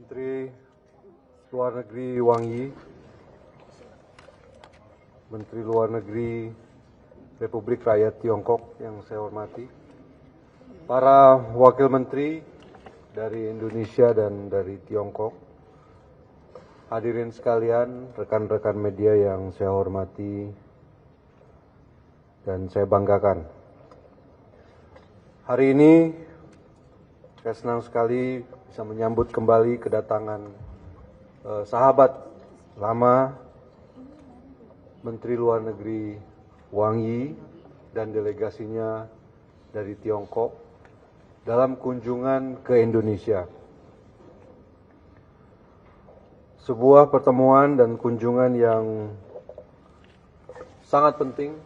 Menteri Luar Negeri Wang Yi, Menteri Luar Negeri Republik Rakyat Tiongkok yang saya hormati, para wakil menteri dari Indonesia dan dari Tiongkok, hadirin sekalian, rekan-rekan media yang saya hormati dan saya banggakan. Hari ini saya senang sekali bisa menyambut kembali kedatangan sahabat lama Menteri Luar Negeri Wang Yi dan delegasinya dari Tiongkok dalam kunjungan ke Indonesia. Sebuah pertemuan dan kunjungan yang sangat penting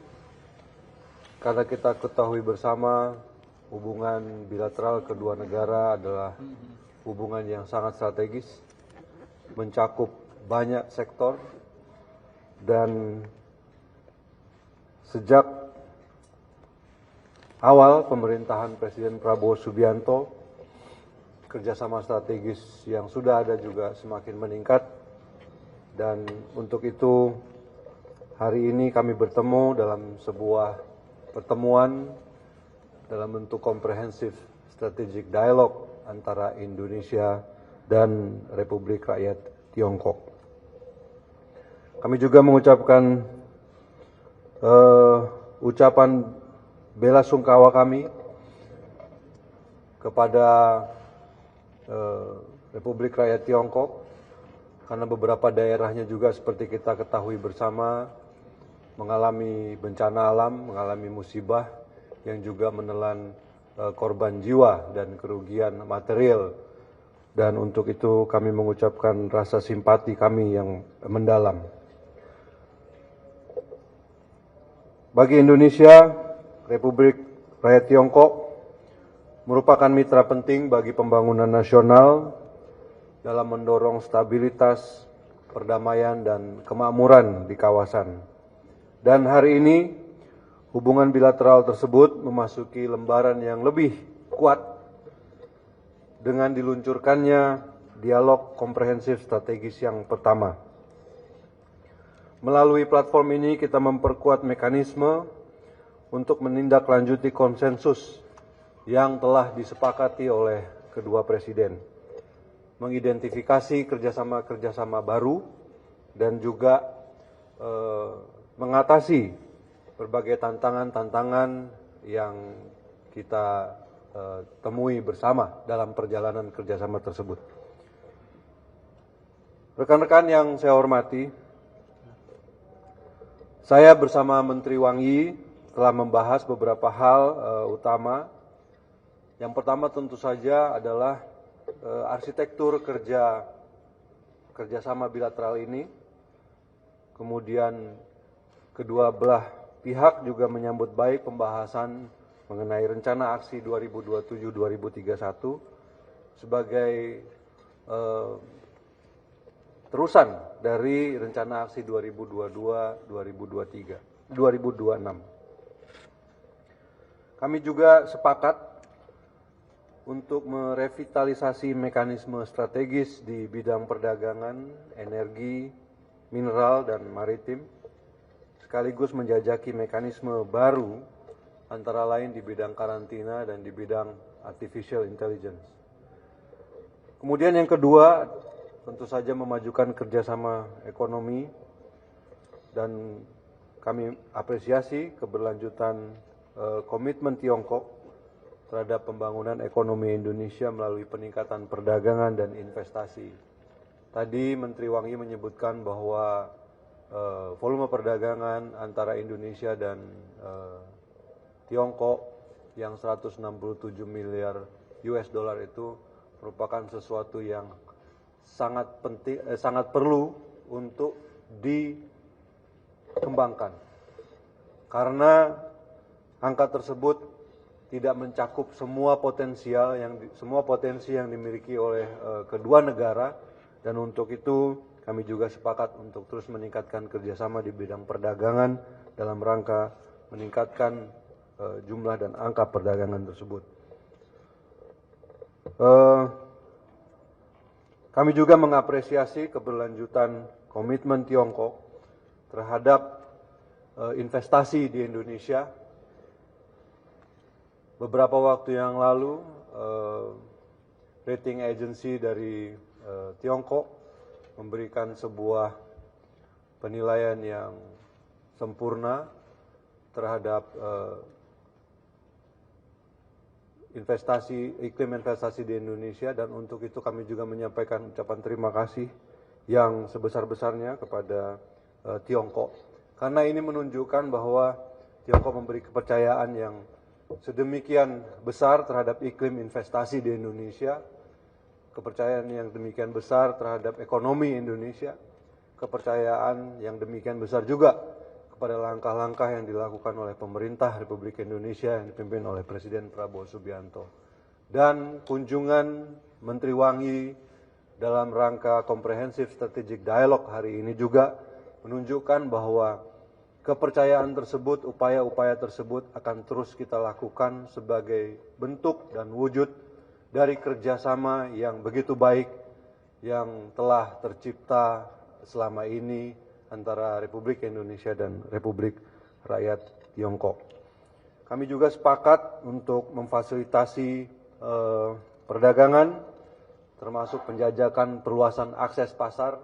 karena kita ketahui bersama hubungan bilateral kedua negara adalah hubungan yang sangat strategis, mencakup banyak sektor, dan sejak awal pemerintahan Presiden Prabowo Subianto, kerjasama strategis yang sudah ada juga semakin meningkat, dan untuk itu hari ini kami bertemu dalam sebuah pertemuan dalam bentuk komprehensif strategic dialog antara Indonesia dan Republik Rakyat Tiongkok. Kami juga mengucapkan ucapan bela sungkawa kami kepada Republik Rakyat Tiongkok karena beberapa daerahnya juga seperti kita ketahui bersama mengalami bencana alam, mengalami musibah yang juga menelan korban jiwa dan kerugian material, dan untuk itu kami mengucapkan rasa simpati kami yang mendalam. Bagi Indonesia, Republik Rakyat Tiongkok merupakan mitra penting bagi pembangunan nasional dalam mendorong stabilitas, perdamaian, dan kemakmuran di kawasan. Dan hari ini, hubungan bilateral tersebut memasuki lembaran yang lebih kuat dengan diluncurkannya dialog komprehensif strategis yang pertama. Melalui platform ini kita memperkuat mekanisme untuk menindaklanjuti konsensus yang telah disepakati oleh kedua presiden, mengidentifikasi kerjasama-kerjasama baru, dan juga mengatasi berbagai tantangan-tantangan yang kita temui bersama dalam perjalanan kerjasama tersebut. Rekan-rekan yang saya hormati, saya bersama Menteri Wang Yi telah membahas beberapa hal utama. Yang pertama tentu saja adalah arsitektur kerjasama bilateral ini. Kemudian kedua belah pihak juga menyambut baik pembahasan mengenai rencana aksi 2027-2031 sebagai terusan dari rencana aksi 2022-2026. Kami juga sepakat untuk merevitalisasi mekanisme strategis di bidang perdagangan, energi, mineral, dan maritim, sekaligus menjajaki mekanisme baru antara lain di bidang karantina dan di bidang artificial intelligence. Kemudian yang kedua, tentu saja memajukan kerjasama ekonomi, dan kami apresiasi keberlanjutan komitmen Tiongkok terhadap pembangunan ekonomi Indonesia melalui peningkatan perdagangan dan investasi. Tadi Menteri Wang Yi menyebutkan bahwa volume perdagangan antara Indonesia dan Tiongkok yang 167 miliar US dollar itu merupakan sesuatu yang sangat penting, sangat perlu untuk dikembangkan. Karena angka tersebut tidak mencakup semua potensi yang dimiliki oleh kedua negara, dan untuk itu kami juga sepakat untuk terus meningkatkan kerjasama di bidang perdagangan dalam rangka meningkatkan jumlah dan angka perdagangan tersebut. Kami juga mengapresiasi keberlanjutan komitmen Tiongkok terhadap investasi di Indonesia. Beberapa waktu yang lalu, rating agency dari Tiongkok memberikan sebuah penilaian yang sempurna terhadap iklim investasi di Indonesia, dan untuk itu kami juga menyampaikan ucapan terima kasih yang sebesar-besarnya kepada Tiongkok. Karena ini menunjukkan bahwa Tiongkok memberi kepercayaan yang sedemikian besar terhadap iklim investasi di Indonesia, kepercayaan yang demikian besar terhadap ekonomi Indonesia, kepercayaan yang demikian besar juga pada langkah-langkah yang dilakukan oleh pemerintah Republik Indonesia yang dipimpin oleh Presiden Prabowo Subianto. Dan kunjungan Menteri Wangi dalam rangka Comprehensive Strategic Dialogue hari ini juga menunjukkan bahwa kepercayaan tersebut, upaya-upaya tersebut akan terus kita lakukan sebagai bentuk dan wujud dari kerjasama yang begitu baik yang telah tercipta selama ini antara Republik Indonesia dan Republik Rakyat Tiongkok. Kami juga sepakat untuk memfasilitasi perdagangan, termasuk penjajakan perluasan akses pasar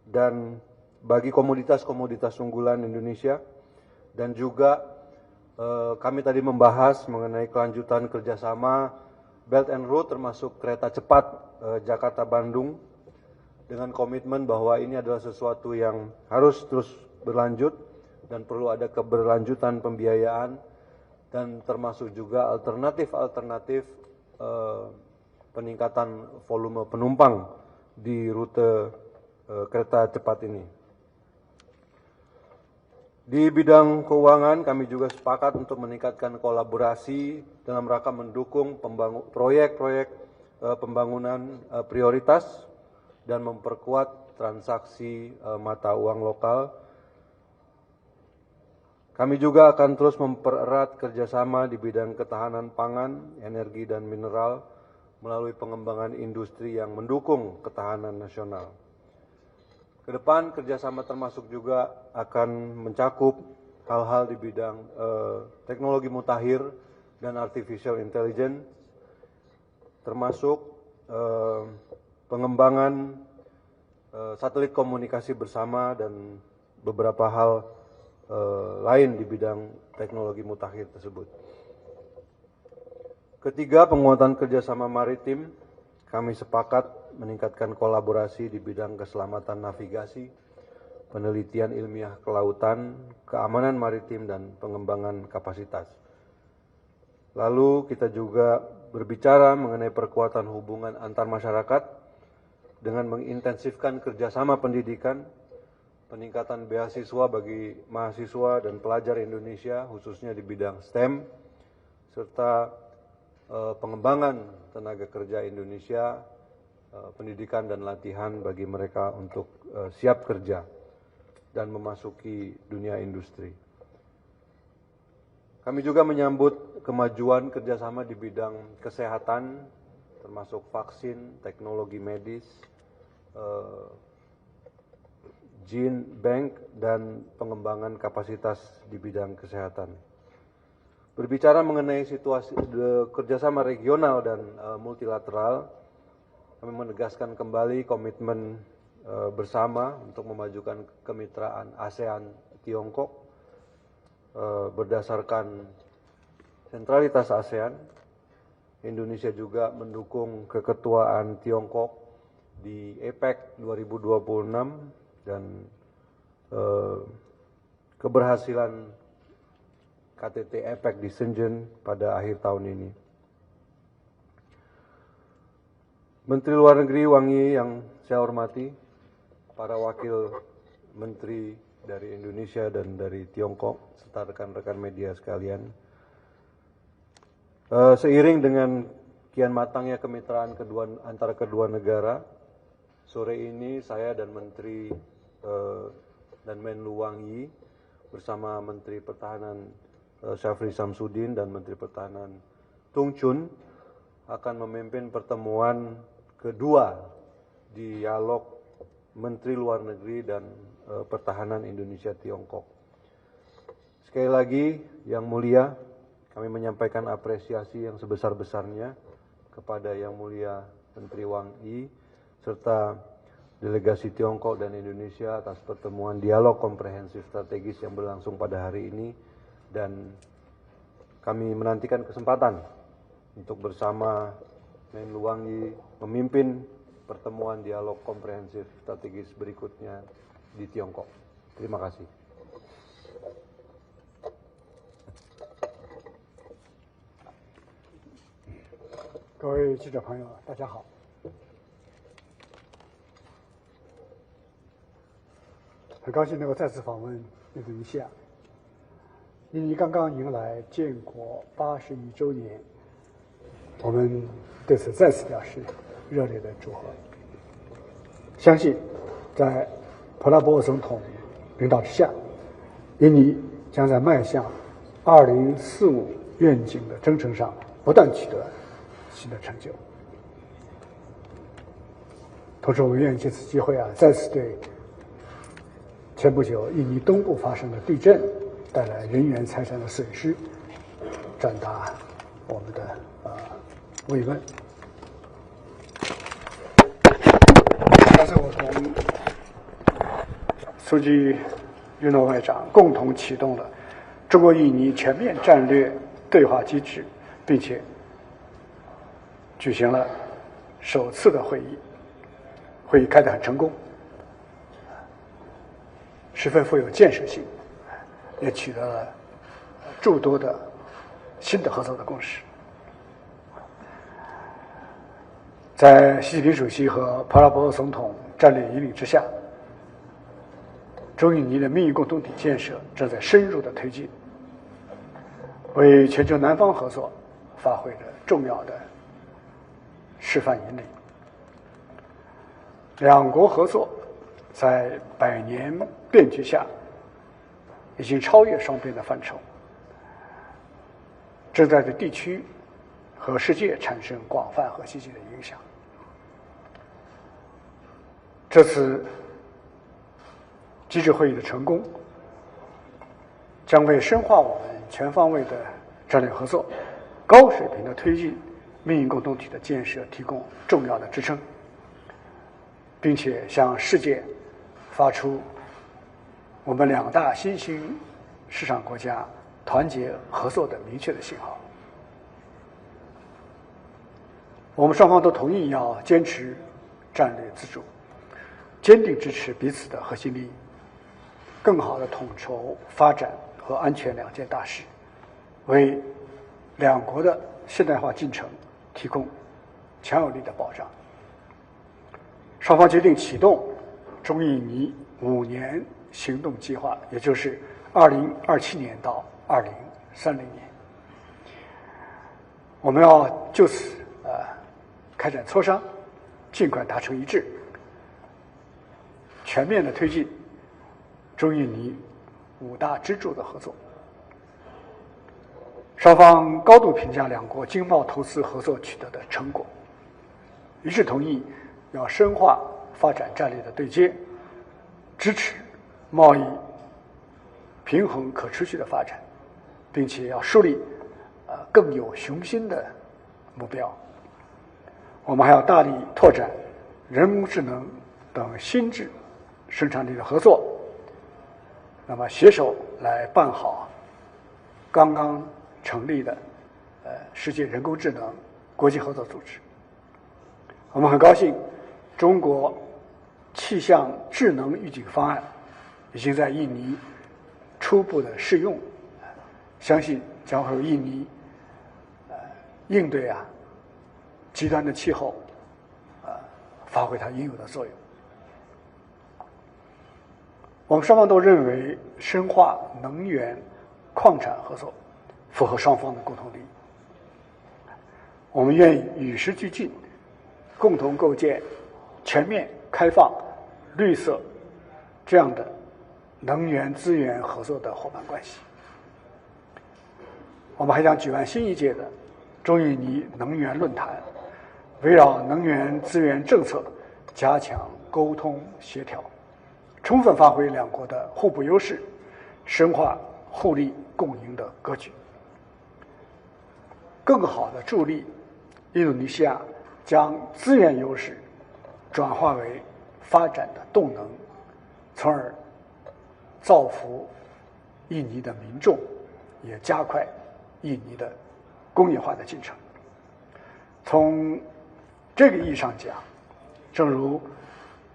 dan bagi komoditas-komoditas unggulan Indonesia, dan juga kami tadi membahas mengenai kelanjutan kerjasama Belt and Road termasuk kereta cepat Jakarta-Bandung, dengan komitmen bahwa ini adalah sesuatu yang harus terus berlanjut dan perlu ada keberlanjutan pembiayaan, dan termasuk juga alternatif-alternatif peningkatan volume penumpang di rute kereta cepat ini. Di bidang keuangan kami juga sepakat untuk meningkatkan kolaborasi dalam rangka mendukung proyek-proyek pembangunan prioritas dan memperkuat transaksi mata uang lokal. Kami juga akan terus mempererat kerjasama di bidang ketahanan pangan, energi, dan mineral melalui pengembangan industri yang mendukung ketahanan nasional. Ke depan kerjasama termasuk juga akan mencakup hal-hal di bidang teknologi mutakhir dan artificial intelligence, termasuk pengembangan satelit komunikasi bersama dan beberapa hal lain di bidang teknologi mutakhir tersebut. Ketiga, penguatan kerjasama maritim. Kami sepakat meningkatkan kolaborasi di bidang keselamatan navigasi, penelitian ilmiah kelautan, keamanan maritim, dan pengembangan kapasitas. Lalu kita juga berbicara mengenai perkuatan hubungan antar masyarakat dengan mengintensifkan kerjasama pendidikan, peningkatan beasiswa bagi mahasiswa dan pelajar Indonesia khususnya di bidang STEM, serta pengembangan tenaga kerja Indonesia, pendidikan dan latihan bagi mereka untuk siap kerja dan memasuki dunia industri. Kami juga menyambut kemajuan kerjasama di bidang kesehatan, termasuk vaksin, teknologi medis, gene bank, dan pengembangan kapasitas di bidang kesehatan. Berbicara mengenai situasi kerjasama regional dan multilateral, kami menegaskan kembali komitmen bersama untuk memajukan kemitraan ASEAN-Tiongkok berdasarkan sentralitas ASEAN. Indonesia juga mendukung keketuaan Tiongkok di APEC 2026 dan keberhasilan KTT APEC di Shenzhen pada akhir tahun ini. Menteri Luar Negeri Wangi yang saya hormati, para wakil menteri dari Indonesia dan dari Tiongkok, serta rekan-rekan media sekalian. Seiring dengan kian matangnya kemitraan antara kedua negara, sore ini saya dan Menteri dan Menlu Wangi bersama Menteri Pertahanan Syafri Samsudin dan Menteri Pertahanan Tung Chun akan memimpin pertemuan kedua dialog Menteri Luar Negeri dan Pertahanan Indonesia Tiongkok. Sekali lagi, Yang Mulia, kami menyampaikan apresiasi yang sebesar-besarnya kepada Yang Mulia Menteri Wang Yi serta delegasi Tiongkok dan Indonesia atas pertemuan dialog komprehensif strategis yang berlangsung pada hari ini, dan kami menantikan kesempatan untuk bersama Menlu Wang Yi memimpin pertemuan dialog komprehensif strategis berikutnya di Tiongkok. Terima kasih. 各位记者朋友，大家好。很高兴能够再次访问印度尼西亚。印尼刚刚迎来建国81周年，我们对此再次表示热烈的祝贺。相信在普拉博沃总统领导之下，印尼将在迈向2045愿景的征程上不断取得新的成就。同时，我们愿意借此机会再次对前不久印尼东部发生的地震带来人员财产的损失转达我们的慰问。刚才我同苏基云诺外长共同启动了中国印尼全面战略对话机制，并且举行了首次的会议，会议开得很成功，十分富有建设性，也取得了诸多的新的合作的共识。在习近平主席和普拉博沃总统战略引领之下，中印尼的命运共同体建设正在深入的推进，为全球南方合作发挥着重要的示范引领。两国合作在百年变局下已经超越双边的范畴，正在对地区和世界产生广泛和积极的影响。这次机制会议的成功，将为深化我们全方位的战略合作、高水平的推进命运共同体的建设提供重要的支撑，并且向世界发出我们两大新兴市场国家团结合作的明确的信号。我们双方都同意要坚持战略自主，坚定支持彼此的核心利益，更好地统筹发展和安全两件大事，为两国的现代化进程提供强有力的保障。双方决定启动中印尼5年行动计划，也就是2027年到2030年。我们要就此开展磋商，尽快达成一致，全面的推进中印尼5大支柱的合作。双方高度评价两国经贸投资合作取得的成果，一致同意要深化发展战略的对接，支持贸易平衡可持续的发展，并且要树立更有雄心的目标。我们还要大力拓展人工智能等新质生产力的合作，那么携手来办好刚刚成立的世界人工智能国际合作组织。我们很高兴，中国气象智能预警方案已经在印尼初步的试用，相信将会为印尼应对极端的气候发挥它应有的作用。我们双方都认为，深化能源、矿产合作符合双方的共同利益。我们愿意与时俱进，共同构建全面、开放、绿色这样的能源资源合作的伙伴关系。我们还将举办新一届的中印尼能源论坛，围绕能源资源政策加强沟通协调，充分发挥两国的互补优势，深化互利共赢的格局，更好地助力印度尼西亚将资源优势转化为发展的动能，从而造福印尼的民众，也加快印尼的工业化的进程。从这个意义上讲，正如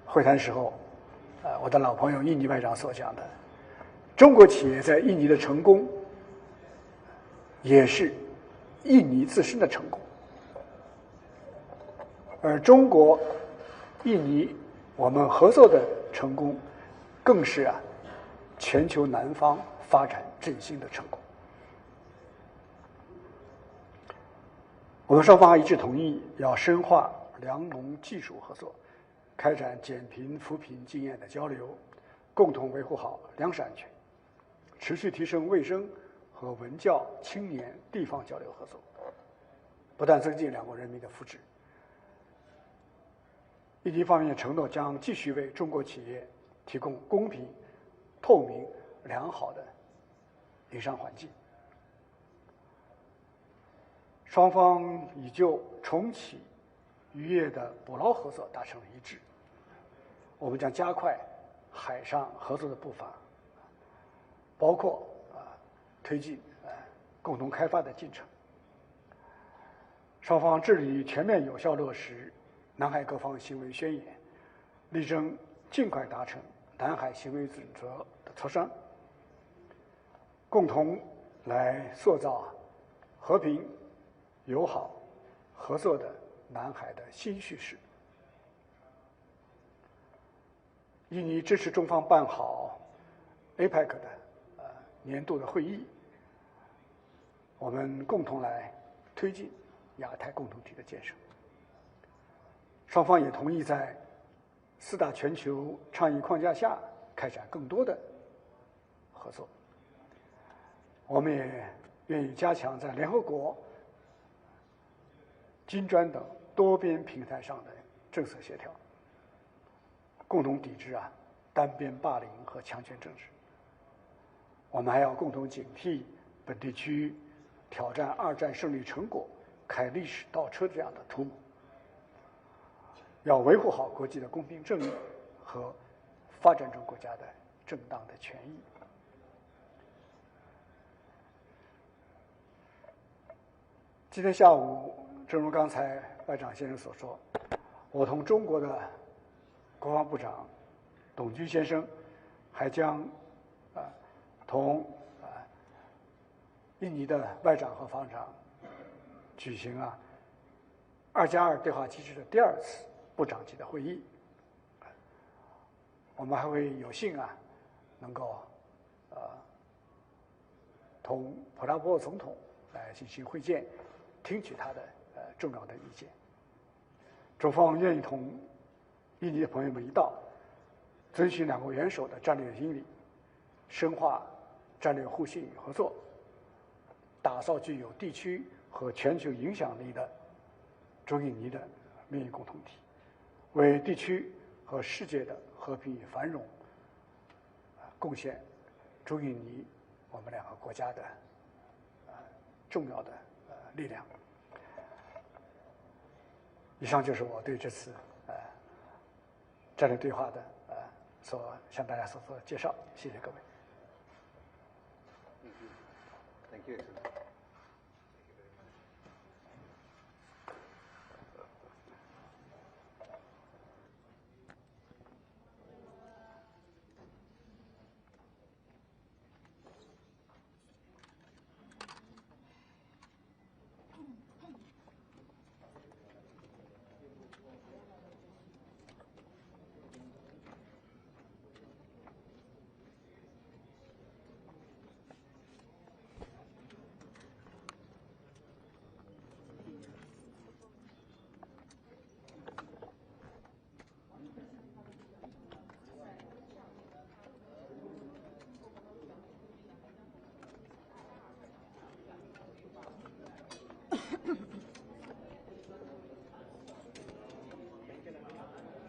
会谈时候我的老朋友印尼外长所讲的，中国企业在印尼的成功也是印尼自身的成功，而中国印尼我们合作的成功更是全球南方发展振兴的成功。我们双方一致同意要深化粮农技术合作，开展减贫扶贫经验的交流，共同维护好粮食安全，持续提升卫生和文教、青年、地方交流合作，不断增进两国人民的福祉。印尼方面承诺将继续为中国企业提供公平、透明、良好的营商环境。双方已就重启渔业的捕捞合作达成了一致。我们将加快海上合作的步伐，包括推进共同开发的进程。双方致力于全面有效落实南海各方行为宣言，力争尽快达成南海行为准则的磋商，共同来塑造和平、友好、合作的南海的新叙事。印尼支持中方办好 APEC 的年度的会议，我们共同来推进亚太共同体的建设。双方也同意在四大全球倡议框架下开展更多的合作。我们也愿意加强在联合国、金砖等多边平台上的政策协调，共同抵制单边霸凌和强权政治。我们还要共同警惕本地区挑战二战胜利成果、开历史倒车这样的图谋，要维护好国际的公平正义和发展中国家的正当的权益。今天下午，正如刚才外长先生所说，我同中国的国防部长董军先生还将同印尼的外长和防长举行2+2对话机制的第2次部长级的会议。我们还会有幸能够同普拉波总统来进行会见，听取他的重要的意见。中方愿意同印尼的朋友们一道，遵循两国元首的战略心理，深化战略互信与合作，打造具有地区和全球影响力的中印尼的命运共同体，为地区和世界的和平与繁荣贡献中印尼我们两个国家的重要的力量。以上就是我对这次战略对话的向大家所做的介绍，谢谢各位。Thank you.